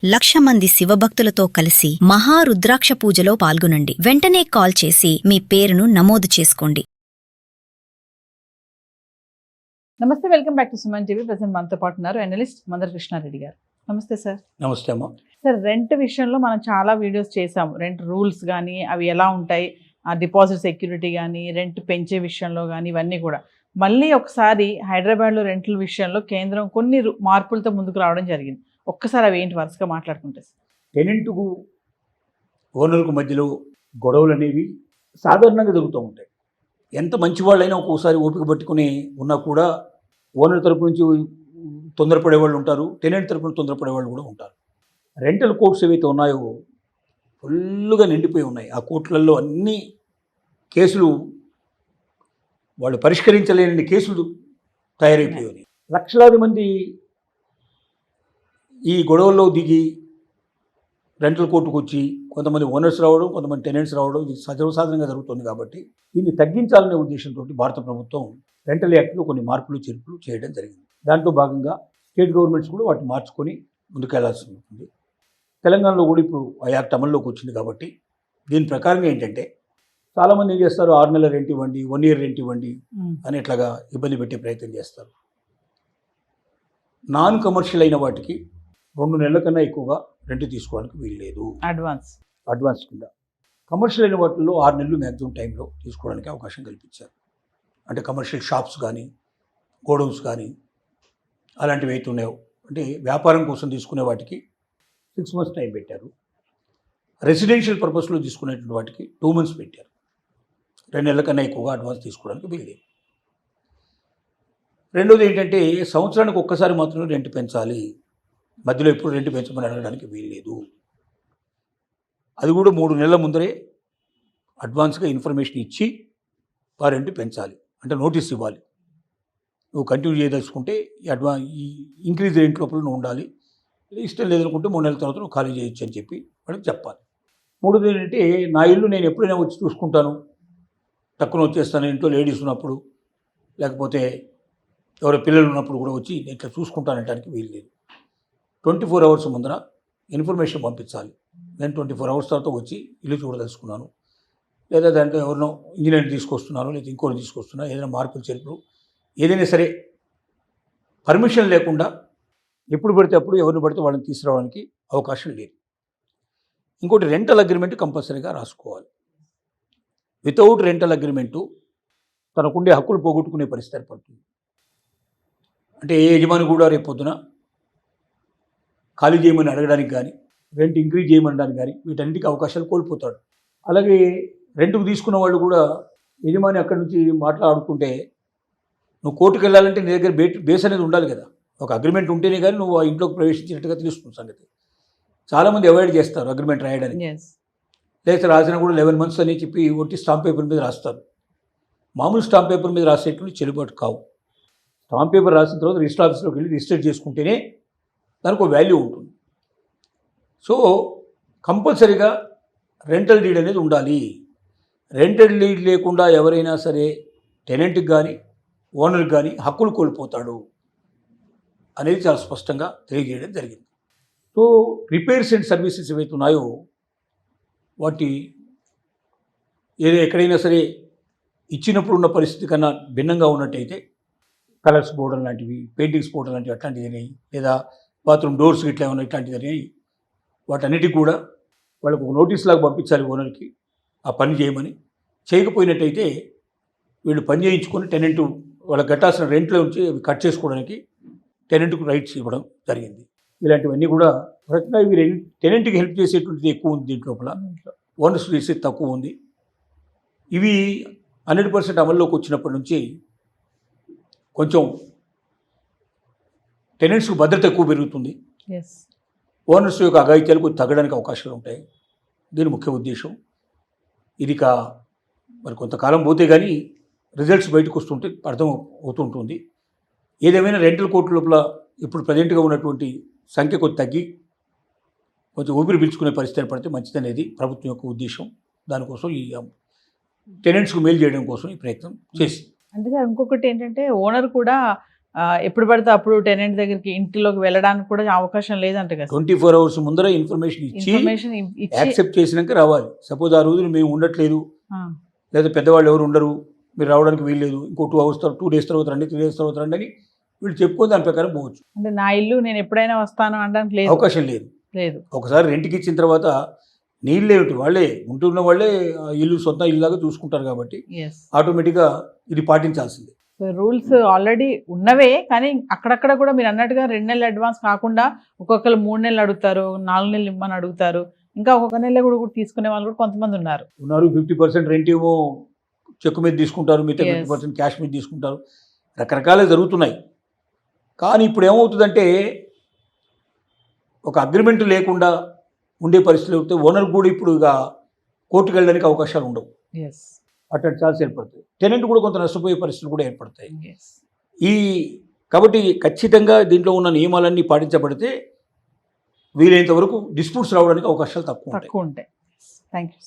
1,00,000 మంది శివభక్తులతో కలిసి మహారుద్రాక్ష పూజలో పాల్గొనండి. వెంటనే కాల్ చేసి మీ పేరును నమోదు చేసుకోండి. నమస్తే, welcome back to Suman TV. Present మనతో పాటు ఉన్నారు అనలిస్ట్ మందర కృష్ణారెడ్డి గారు. నమస్తే సార్. నమస్తే అమ్మా. సార్, రెంట్ విషయంలో మనం చాలా వీడియోస్ చేసాము. రెంట్ రూల్స్ కానీ అవి ఎలా ఉంటాయి, ఆ డిపాజిట్ సెక్యూరిటీ కానీ, రెంట్ పెంచే విషయంలో కానీ, ఇవన్నీ కూడా మళ్ళీ ఒకసారి హైదరాబాద్లో రెంట్ల విషయంలో కేంద్రం కొన్ని మార్పులతో ముందుకు రావడం జరిగింది. ఒక్కసారి అవి ఏంటి వరుసగా మాట్లాడుకుంటే? టెనెంట్కు ఓనర్కు మధ్యలో గొడవలు అనేవి సాధారణంగా జరుగుతూ ఉంటాయి. ఎంత మంచి వాళ్ళైనా ఒక్కోసారి ఓపిక పట్టుకుని ఉన్నా కూడా ఓనర్ తరపు నుంచి తొందరపడే వాళ్ళు ఉంటారు, టెనెంట్ తరపున తొందరపడే వాళ్ళు కూడా ఉంటారు. రెంటల్ కోర్ట్స్ ఏవైతే ఉన్నాయో ఫుల్గా నిండిపోయి ఉన్నాయి. ఆ కోర్టులలో అన్ని కేసులు వాళ్ళు పరిష్కరించలేని కేసులు తయారైపోయాయి. లక్షలాది మంది ఈ గొడవల్లో దిగి రెంటల్ కోర్టుకు వచ్చి కొంతమంది ఓనర్స్ రావడం, కొంతమంది టెనెంట్స్ రావడం ఇది సర్వసాధారణంగా జరుగుతుంది. కాబట్టి దీన్ని తగ్గించాలనే ఉద్దేశంతో భారత ప్రభుత్వం రెంటల్ యాక్ట్లో కొన్ని మార్పులు చేర్పులు చేయడం జరిగింది. దాంట్లో భాగంగా స్టేట్ గవర్నమెంట్స్ కూడా వాటిని మార్చుకొని ముందుకెళ్లాల్సి ఉంటుంది. తెలంగాణలో కూడా ఇప్పుడు ఆ యాక్ట్ అమల్లోకి వచ్చింది. కాబట్టి దీని ప్రకారంగా ఏంటంటే చాలామంది ఏం చేస్తారు, 6 నెలల రెంట్ ఇవ్వండి, 1 ఇయర్ రెంట్ ఇవ్వండి అనేట్లాగా ఇబ్బంది పెట్టే ప్రయత్నం చేస్తారు. నాన్ కమర్షియల్ అయిన వాటికి 2 నెలల కన్నా ఎక్కువగా రెంట్ తీసుకోవడానికి వీల్లేదు, అడ్వాన్స్ కింద. కమర్షియల్ అయిన వాటిల్లో 6 నెలలు మ్యాక్సిమం టైంలో తీసుకోవడానికి అవకాశం కల్పించారు. అంటే కమర్షియల్ షాప్స్ కానీ, గోడౌన్స్ కానీ అలాంటివి అయితే ఉన్నాయో, అంటే వ్యాపారం కోసం తీసుకునే వాటికి 6 months టైం పెట్టారు. రెసిడెన్షియల్ పర్పస్లో తీసుకునేటువంటి వాటికి 2 months పెట్టారు. 2 నెలల కన్నా ఎక్కువగా అడ్వాన్స్ తీసుకోవడానికి వీల్లేదు. రెండోది ఏంటంటే సంవత్సరానికి ఒక్కసారి మాత్రమే రెంట్ పెంచాలి, మధ్యలో ఎప్పుడు రెంట్ పెంచమని అడగడానికి వీల్లేదు. అది కూడా 3 నెలల ముందరే అడ్వాన్స్గా ఇన్ఫర్మేషన్ ఇచ్చి ఆ రెంట్ పెంచాలి, అంటే నోటీస్ ఇవ్వాలి. నువ్వు కంటిన్యూ చేయదలుచుకుంటే ఈ ఇంక్రీజ్ రెంట్ లోపల నువ్వు ఉండాలి, ఇష్టం లేదనుకుంటే 3 నెలల తర్వాత నువ్వు ఖాళీ చేయొచ్చు అని చెప్పి వాళ్ళకి చెప్పాలి. మూడోది ఏంటంటే నా ఇల్లు నేను ఎప్పుడైనా వచ్చి చూసుకుంటాను, తక్కువ వచ్చేస్తాను, ఇంట్లో లేడీస్ ఉన్నప్పుడు లేకపోతే ఎవరో పిల్లలు ఉన్నప్పుడు కూడా వచ్చి నేను ఇట్లా చూసుకుంటానటానికి వీలు లేదు. 24 hours ముందర ఇన్ఫర్మేషన్ పంపించాలి. నేను 24 hours తర్వాత వచ్చి ఇల్లు చూడదలుచుకున్నాను, లేదా దాంట్లో ఎవరినో ఇంజనీర్ తీసుకొస్తున్నాను, లేదా ఇంకోటి తీసుకొస్తున్నాను, ఏదైనా మార్పులు చేర్పులు ఏదైనా సరే పర్మిషన్ లేకుండా ఎప్పుడు పడితే అప్పుడు ఎవరిని పడితే వాళ్ళని తీసుకురావడానికి అవకాశం లేదు. ఇంకోటి రెంటల్ అగ్రిమెంట్ కంపల్సరీగా రాసుకోవాలి. వితౌట్ రెంటల్ అగ్రిమెంటు తనకుండే హక్కులు పోగొట్టుకునే పరిస్థితి ఏర్పడుతుంది. అంటే ఏ యజమాని కూడా రేపు పొద్దున ఖాళీ చేయమని అడగడానికి కానీ, రెంట్ ఇంక్రీజ్ చేయమనడానికి కానీ వీటన్నిటికీ అవకాశాలు కోల్పోతాడు. అలాగే రెంట్కు తీసుకున్న వాళ్ళు కూడా యజమాని అక్కడి నుంచి మాట్లాడుకుంటే నువ్వు కోర్టుకు వెళ్ళాలంటే నీ దగ్గర బేస్ అనేది ఉండాలి కదా. ఒక అగ్రిమెంట్ ఉంటేనే కానీ నువ్వు ఆ ఇంట్లోకి ప్రవేశించినట్టుగా తెలుస్తుంది సంగతి. చాలామంది అవాయిడ్ చేస్తారు అగ్రిమెంట్ రాయడానికి. లేకపోతే రాసినా కూడా 11 months అని చెప్పి ఒట్టి స్టాంప్ పేపర్ మీద రాస్తారు. మామూలు స్టాంప్ పేపర్ మీద రాసేటువంటి చెల్లుబాటు కావు. స్టాంప్ పేపర్ రాసిన తర్వాత రిజిస్టర్ ఆఫీస్లోకి వెళ్ళి రిజిస్టర్ చేసుకుంటేనే దానికి ఒక వాల్యూ ఉంటుంది. సో కంపల్సరీగా రెంటల్ డీడ్ అనేది ఉండాలి. రెంటల్ డీడ్ లేకుండా ఎవరైనా సరే టెనెంట్కి కానీ ఓనర్కి కానీ హక్కులు కోల్పోతాడు అనేది చాలా స్పష్టంగా తెలియజేయడం జరిగింది. సో రిపేర్స్ అండ్ సర్వీసెస్ ఏవైతే ఉన్నాయో వాటి ఎక్కడైనా సరే ఇచ్చినప్పుడు ఉన్న పరిస్థితి కన్నా భిన్నంగా ఉన్నట్టయితే కలర్స్ పోవడం లాంటివి, పెయింటింగ్స్ పోవడం లాంటివి అట్లాంటివి, లేదా బాత్రూమ్ డోర్స్ ఇట్లా ఏమైనా ఇట్లాంటివి వాటన్నిటికి కూడా వాళ్ళకు ఒక నోటీస్ లాగా పంపించాలి ఓనర్కి ఆ పని చేయమని. చేయకపోయినట్టయితే వీళ్ళు పని చేయించుకొని టెనెంట్ వాళ్ళకి కట్టాల్సిన రెంట్లో నుంచి అవి కట్ చేసుకోవడానికి టెనెంట్కు రైట్స్ ఇవ్వడం జరిగింది. ఇలాంటివన్నీ కూడా రకంగా ఇవి టెనెంట్కి హెల్ప్ చేసేటువంటిది ఎక్కువ ఉంది, దీంట్లోపల ఓనర్స్ చేసేది తక్కువ ఉంది. ఇవి 100% అమల్లోకి వచ్చినప్పటి నుంచి కొంచెం టెనెంట్స్కు భద్రత ఎక్కువ పెరుగుతుంది. ఓనర్స్ యొక్క అఘాయిత్యాలు కొంచెం తగ్గడానికి అవకాశాలు ఉంటాయి. దీని ముఖ్య ఉద్దేశం ఇది. మరి కొంతకాలం పోతే కానీ రిజల్ట్స్ బయటకు వస్తుంటే అర్థం అవుతుంటుంది. ఏదేమైనా రెంటల్ కోర్టు లోపల ఇప్పుడు ప్రజెంట్గా ఉన్నటువంటి సంఖ్య కొంచెం తగ్గి కొంచెం ఊపిరి పీల్చుకునే పరిస్థితి ఏర్పడితే మంచిదనేది ప్రభుత్వం యొక్క ఉద్దేశం. దానికోసం ఈ టెనెంట్స్కు మేలు చేయడం కోసం ఈ ప్రయత్నం చేసి. అంటే సార్, ఇంకొకటి ఏంటంటే ఓనర్ కూడా ఎప్పుడు పడితే అప్పుడు టెనెంట్ దగ్గరికి ఇంటిలోకి వెళ్ళడానికి కూడా అవకాశం లేదంట కదా 24 hours ముందర ఇన్ఫర్మేషన్ ఇచ్చి ఇన్ఫర్మేషన్ ఇచ్చి యాక్సెప్ట్ చేసినాక రావాలి. సపోజ్ ఆ రోజున మేము ఉండట్లేదు ఆ, లేదా పెద్దవాళ్ళు ఎవరు ఉండరు, మీరు రావడానికి వీల్లేదు, ఇంకో 2 hours 2 days తర్వాత రండి, 3 days తర్వాత రండి అని వీళ్ళు చెప్పుకొని దాని ప్రకారం పోవచ్చు. అంటే నా ఇల్లు నేను ఎప్పుడైనా వస్తాను అనడానికి లేదు అవకాశం లేదు. లేదు ఒకసారి రెంట్కి ఇచ్చిన తర్వాత నీళ్ళేమిటి, వాళ్ళే ఉంటున్న వాళ్ళే ఆ ఇల్లు సొంత ఇల్లులాగా చూసుకుంటారు కాబట్టి ఎస్ ఆటోమేటిక్గా ఇది పాటించాల్సిందే. రూల్స్ ఆల్రెడీ ఉన్నవే, కానీ అక్కడక్కడ కూడా మీరు అన్నట్టుగా 2 నెలలు అడ్వాన్స్ కాకుండా ఒక్కొక్కరు 3 నెలలు అడుగుతారు, 4 నెలలు ఇమ్మని అడుగుతారు, ఇంకా ఒక్కొక్క నెల కూడా తీసుకునే వాళ్ళు కూడా కొంతమంది ఉన్నారు. 50% రెంట్ ఏమో చెక్ మీద తీసుకుంటారు, మిగతా Yes. 50% క్యాష్ మీద తీసుకుంటారు, రకరకాలే జరుగుతున్నాయి. కానీ ఇప్పుడు ఏమవుతుందంటే ఒక అగ్రిమెంట్ లేకుండా ఉండే పరిస్థితులు అయితే ఓనర్ కూడా ఇప్పుడు ఇక కోర్టుకు వెళ్ళడానికి అవకాశాలు ఉండవు, ఎస్ అట్లాంటి ఛాన్స్ ఏర్పడతాయి. టెనెంట్ కూడా కొంత నష్టపోయే పరిస్థితులు కూడా ఏర్పడతాయి. ఎస్ కాబట్టి ఖచ్చితంగా దీంట్లో ఉన్న నియమాలన్నీ పాటించబడితే వీలైనంత వరకు డిస్ప్యూట్స్ రావడానికి అవకాశాలు తక్కువ ఉంటాయి. తక్కువ ఉంటాయి. Thank you.